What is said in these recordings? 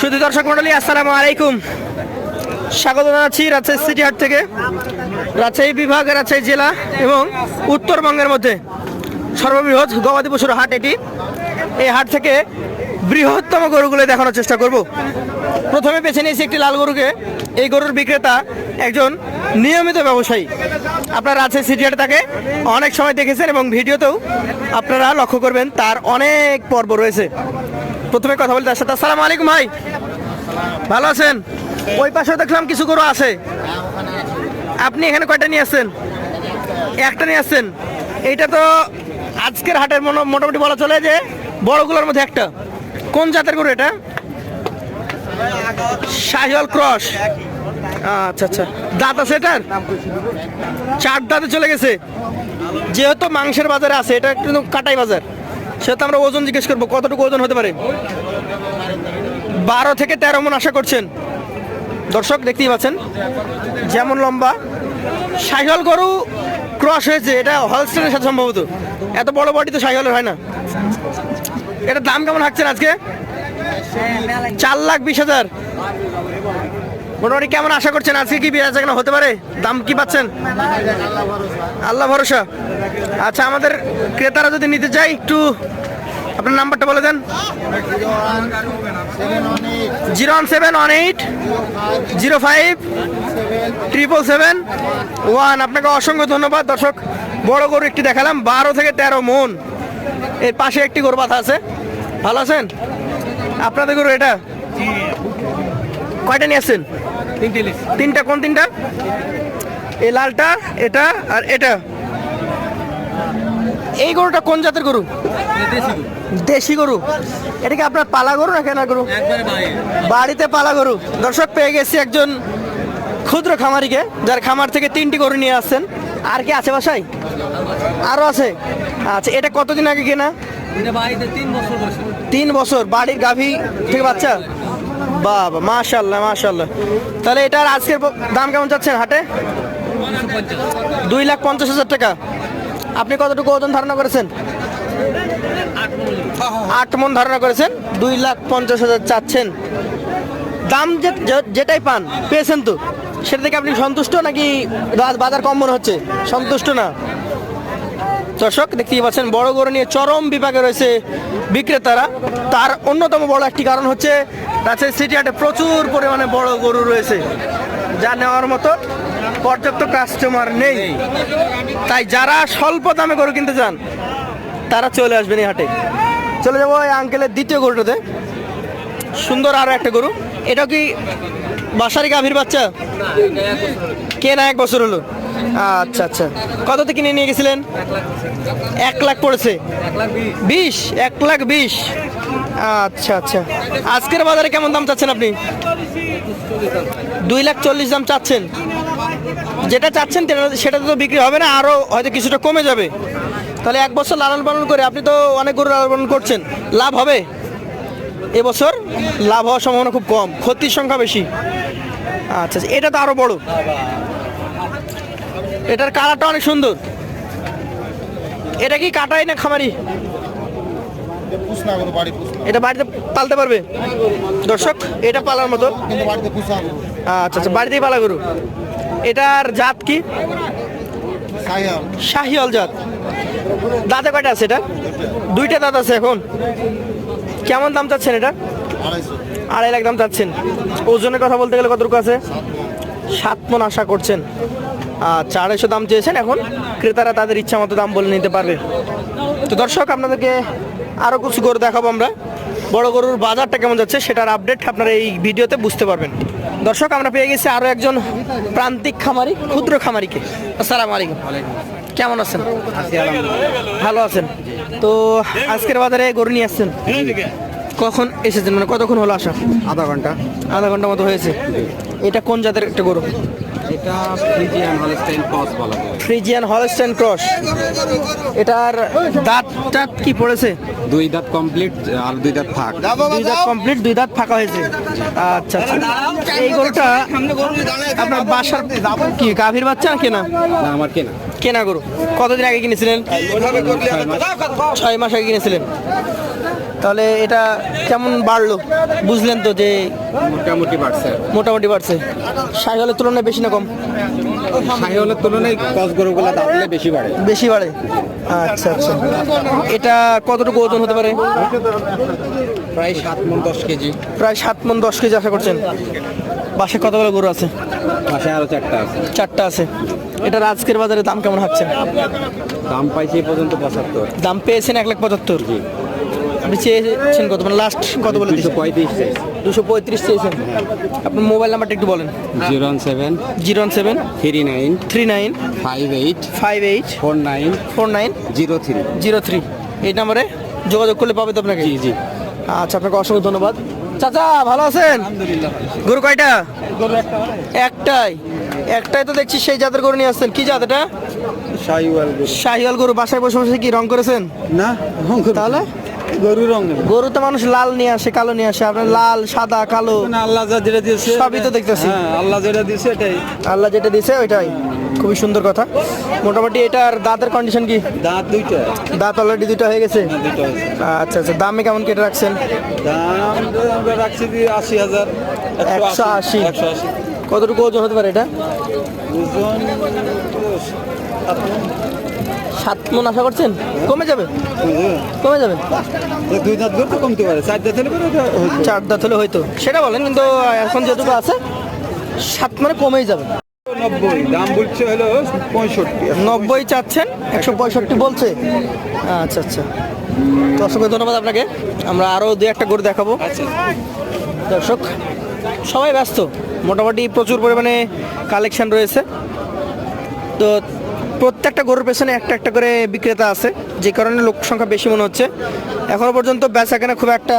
শুধু দর্শক মন্ডলী, আসসালামু আলাইকুম। স্বাগত জানাচ্ছি রাজশাহী সিটি হাট থেকে। রাজশাহী বিভাগ, রাজশাহী জেলা এবং উত্তরবঙ্গের মধ্যে সর্ববৃহৎ গবাদি পশুর হাট এটি। এই হাট থেকে বৃহত্তম গরুগুলো দেখানোর চেষ্টা করব। প্রথমে বেছে নিয়েছি একটি লাল গরুকে। এই গরুর বিক্রেতা একজন নিয়মিত ব্যবসায়ী। আপনারা রাজশাহী সিটি হাটে তাকে অনেক সময় দেখেছেন এবং ভিডিওতেও আপনারা লক্ষ্য করবেন তার অনেক পর্ব রয়েছে। প্রথমে কথা বলি তার সাথে। আসসালামু আলাইকুম ভাই, ভালো আছেন? ওই পাশে দেখলাম কিছু গরু আছে, আপনি এখানে কয়টা নিয়ে আসছেন? একটা নিয়ে আসছেন। এইটা তো আজকের হাটের মোটামুটি বলা চলে যে বড়গুলোর মধ্যে একটা। কোন জাতের গরু এটা? শাহিওয়াল ক্রস। আচ্ছা আচ্ছা, দাঁত আছে এটার? 4 দাঁতে চলে গেছে। যেহেতু মাংসের বাজারে আছে, এটা কিন্তু কাটাই বাজার, সেহেতু আমরা ওজন জিজ্ঞেস করবো কতটুকু ওজন হতে পারে। 12 থেকে 13 মণ আশা করছেন। দর্শক দেখতেই পাচ্ছেন যেমন লম্বা। শাহিওয়াল গরু ক্রস হয়েছে, এটা হলস্টেনের সাথে সম্ভবত। এত বড় বডি তো শাহিওয়ালের হয় না। এটা দাম কেমন হাঁকছেন আজকে? 4,20,000। মোটামুটি কেমন আশা করছেন আজকে? কি বেচা কেনা হতে পারে? দাম কি পাচ্ছেন? আল্লাহ ভরসা। আচ্ছা, আমাদের ক্রেতারা যদি নিতে চায় একটু আপনার নাম্বারটা বলে দেন। 01785 আপনাকে অসংখ্য ধন্যবাদ। দর্শক, বড় গরু একটি দেখালাম, 12 থেকে 13 মণ। এর পাশে একটি গরু বাঁধা আছে। ভালো আছেন? আপনাদের গরু এটা কয়টা নিয়ে আসছেন? তিনটা। কোন তিনটা? এই লালটা, এটা আর এটা। এই গরুটা কোন জাতের গরু? দেশি গরু। এটা কি আপনার পালা গরু না কেনা গরু? বাড়িতে পালা গরু। দর্শক, পেয়ে গেছি একজন ক্ষুদ্র খামারিকে, যার খামার থেকে 3টি গরু নিয়ে আসছেন। আর কি আছে বাসায়? আরো আছে। আচ্ছা, এটা কতদিন আগে কেনা? 3 বছর। বাড়ির গাভী থেকে বাচ্চা? বাবা, মাশাআল্লাহ মাশাআল্লাহ। তাহলে এটার আজকের দাম কেমন চাচ্ছেন হাটে? 2,50,000 টাকা। আপনি কতটুকু ওজন ধারণা করেছেন? 8 মণ ধারণা করেছেন। 2,50,000 চাচ্ছেন। দাম যেটাই পান পেয়েছেন তো, সেটা থেকে আপনি সন্তুষ্ট নাকি বাজার কম মনে হচ্ছে? সন্তুষ্ট না। দর্শক দেখতেই পাচ্ছেন বড় গরু নিয়ে চরম বিভাগে রয়েছে বিক্রেতারা। তার অন্যতম বড় একটি কারণ হচ্ছে রাজশাহী সিটি হাটে প্রচুর পরিমাণে বড় গরু রয়েছে, যা নেওয়ার মতো পর্যাপ্ত কাস্টমার নেই। তাই যারা স্বল্প দামে গরু কিনতে চান তারা চলে আসবেন এই হাটে। চলে যাবো এই আঙ্কেলের দ্বিতীয় গরুটাতে। সুন্দর আরো একটা গরু। এটা কি বাসারি গাভীর বাচ্চা? কেনা 1 বছর হলো। আচ্ছা আচ্ছা, কততে কিনে নিয়ে গেছিলেন? 1 লাখ পড়েছে। 1,20,000। আচ্ছা আচ্ছা, আজকের বাজারে কেমন দাম চাচ্ছেন আপনি? 2,40,000 দাম চাচ্ছেন। যেটা চাচ্ছেন সেটা তো বিক্রি হবে না, আরো হয়তো কিছুটা কমে যাবে। তাহলে 1 বছর লালন পালন করে আপনি তো অনেক গরু লালন পালন করছেন, লাভ হবে? এবছর লাভ হওয়ার সম্ভাবনা খুব কম, ক্ষতির সংখ্যা বেশি। আচ্ছা, এটা তো আরো বড়। এটার কালারটা অনেক সুন্দর। এটা কি কাটাই না খামারি? এটা বাড়িতে পালতে পারবে? দর্শক, এটা পালার মতো। আচ্ছা আচ্ছা, বাড়িতেই পালা গরু। এটার জাত কি? শাহিওয়াল জাত। দাঁতে কয়টা আছে এটা? 2টা দাঁত আছে এখন। কেমন দাম চাচ্ছেন এটা? 2.5 লাখ দাম চাচ্ছেন। ওজনের কথা বলতে গেলে কতটুকু আছে? 7 মণ আশা করছেন। আচ্ছা, 250 দাম চেয়েছেন। এখন ক্রেতারা তাদের ইচ্ছা মতো দাম বলে নিতে পারবে। তো দর্শক, আপনাদেরকে আরও কিছু গরু দেখাবো আমরা। বড় গরুর বাজারটা কেমন যাচ্ছে সেটার আপডেট আপনারা এই ভিডিওতে বুঝতে পারবেন। দর্শক, আমরা পেয়ে গেছি আরও একজন প্রান্তিক খামারি, ক্ষুদ্র খামারিকে। আসসালামু আলাইকুম। কেমন আছেন? ভালো আছেন? তো আজকের বাজারে গরু নিয়ে আসছেন, কখন এসেছেন? মানে কতক্ষণ হলো আসা? আধা ঘন্টা মতো হয়েছে। এটা কোন জাতের একটা গরু? এটা ফ্রিজিয়ান হলস্টাইন ক্রস বলা হয়। Friesian Holstein cross. এটার দাঁতটা কি পড়েছে? 2 দাঁত কমপ্লিট আর 2 দাঁত ফাঁক। 2 দাঁত কমপ্লিট, 2 দাঁত ফাঁকা হয়েছে। আচ্ছা আচ্ছা, এই গরুটা আপনার বাসার কি গাভীর বাচ্চা না কেনা? না, আমার কেনা গরু। কতদিন আগে কিনেছিলেন? 6 মাস আগে কিনেছিলেন। তাহলে এটা কেমন বাড়লো বুঝলেন তো যে মোটামুটি বাড়ছে। মোটামুটি বাড়ছে। শাহিওয়ালের তুলনায় বেশি না কম? শাহিওয়ালের তুলনায় ক্রস গরুগুলো দাঁতলে বেশি বাড়ে। বেশি বাড়ে। আচ্ছা আচ্ছা, এটা কতটুকু ওজন হতে পারে? প্রায় 7 মণ 10 কেজি। প্রায় 7 মণ 10 কেজি আশা করছেন। বাসায় কতগুলো গরু আছে? পাশে আরো 4টা আছে। 4টা আছে। এটার আজকের বাজারে দাম কেমন হচ্ছে? দাম পাইছে এই পর্যন্ত 75। দাম পেয়েছেন 1,75,000। জি। আপনি চেয়েছেন কত, মানে লাস্ট কত বলে দিয়েছেন? 235 235 চেয়েছেন। আপনার মোবাইল নাম্বারটা একটু বলেন। 017 017 39 39 58 58 49 49 03। 03 এই নম্বরে যোগাযোগ করলে পাবে তো আপনাকে? জি জি। আচ্ছা, আপনাকে অসংখ্য ধন্যবাদ। চাচা ভালো আছেন? গরু কয়টা? একটাই। একটাই তো দেখছি সেই জাতের গরু নিয়ে আসছেন। কি জাত এটা? শাহিওয়াল গরু। শাহিওয়াল গরু। বাসায় বসে বসে কি রং করেছেন? না, তাহলে গরু রং গরু তো মানুষ লাল নিয়ে আসে, কালো নিয়ে আসে, আপনার লাল, সাদা, কালো আল্লাহ যা যেটা দিয়েছে সবই তো দেখতেছি। আল্লাহ যেটা দিয়েছে এটাই। আল্লাহ যেটা দিয়েছে ওইটাই। খুবই সুন্দর কথা। মোটামুটি এটার দাঁতের কন্ডিশন কি? দাঁত দুইটা। দাঁত অলরেডি 2টা হয়ে গেছে। দুইটা আছে। আচ্ছা আচ্ছা, দামে কেমন কেটে রাখছেন? দাম আমরা রাখছি 80,000। 180। 180। কতটুকু ওজন হতে পারে এটা? ওজন 7 মণ আশা করছেন? কমে যাবে? কমে যাবে? 2 দাঁত গরু তো কমতে পারে, 4 দাঁত হলে পরে ওটা 4 দাঁত হলে হয়তো, সেটা বলেন, কিন্তু এখন যেটুকু আছে 7 মানে কমেই যাবে। 90 দাম বলছে হলো 65। 90 চাচ্ছেন, 165 বলছে। আচ্ছা আচ্ছা, তো অসংখ্য ধন্যবাদ আপনাকে। আমরা আরও 2-1টা গরু দেখাবো। দর্শক সবাই ব্যস্ত, মোটামুটি প্রচুর পরিমাণে কালেকশন রয়েছে। তো প্রত্যেকটা গরুর পেছনে একটা একটা করে বিক্রেতা আছে, যে কারণে লোক সংখ্যা বেশি মনে হচ্ছে। এখনও পর্যন্ত বেচাকেনা খুব একটা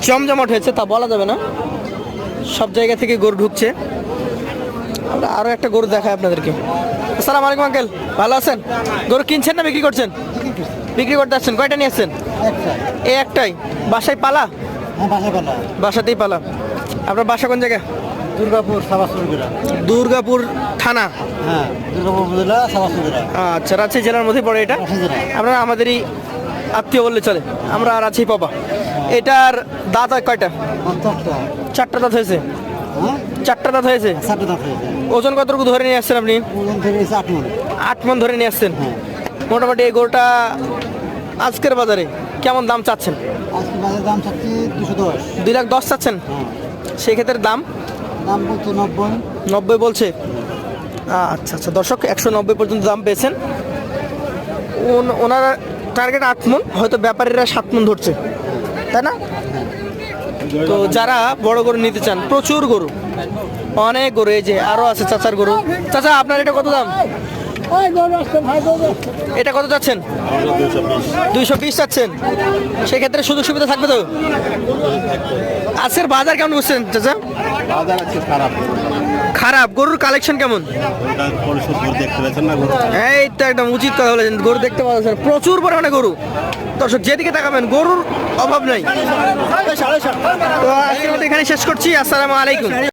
জমজমাট হয়েছে তা বলা যাবে না, সব জায়গা থেকে গরু ঢুকছে। আমরা আরও একটা গরু দেখাই আপনাদেরকে। আসসালামু আলাইকুম আঙ্কেল, ভালো আছেন? গরু কিনছেন না বিক্রি করছেন? বিক্রি করতে আসছেন। কয়টা নিয়ে আসছেন? এই একটাই। বাসায় পালা? বাসাতেই পালা। আপনার বাসা কোন জায়গা? দুর্গাপুর সাবাসুরা। দুর্গাপুর থানা? হ্যাঁ, দুর্গাপুর উপজেলা সাবাসুরা। আচ্ছা, রাজশাহী জেলার মধ্যে পড়ে এটা? আপনারা আমাদেরই আত্মীয় বললে চলে, আমরা রাজশাহী পাবা। এটার দাঁত হয় কয়টা? 4টা দাঁত হয়েছে। 4টা দাঁত হয়েছে। 7টা দাঁত হয়েছে। ওজন কতটুকু ধরে নিয়ে আসছেন আপনি? ওজন থেকে 8 মণ। 8 মণ ধরে নিয়ে আসছেন। মোটামুটি এই গরুটা আজকের বাজারে কেমন দাম চাচ্ছেন? আজকে বাজার দাম চাচ্ছি 210। 2,10,000 চাচ্ছেন? হ্যাঁ, সেই ক্ষেত্রে দাম দাম বলছে 90। 90 বলছে। আচ্ছা আচ্ছা, দর্শক 190 পর্যন্ত দাম পেয়েছেন। ওনারা টার্গেট 8 মণ, হয়তো ব্যাপারীরা 7 মণ ধরছে, তাই না? তো যারা বড় গরু নিতে চান, প্রচুর গরু, অনেক গরু, এই যে আরো আছে চাচার গরু। চাচা আপনার এটা কত দাম? এটা কত চাচ্ছেন? 220 চাচ্ছেন। সেক্ষেত্রে সুযোগ সুবিধা থাকবে তো? আজকের বাজার কেমন বুঝছেন চাচা? বাজার আছে খারাপ। খারাপ? গরুর কালেকশন কেমন? দেখতে পাচ্ছেন না গরু? এই তো একদম উচিত কথা বলেছেন, গরু দেখতে পাওয়া যাচ্ছে না। প্রচুর পরিমাণে গরু। দর্শক যেদিকে তাকাবেন গরুর অভাব নাই। তো আজকের মতো এখানে শেষ করছি। আসসালামু আলাইকুম।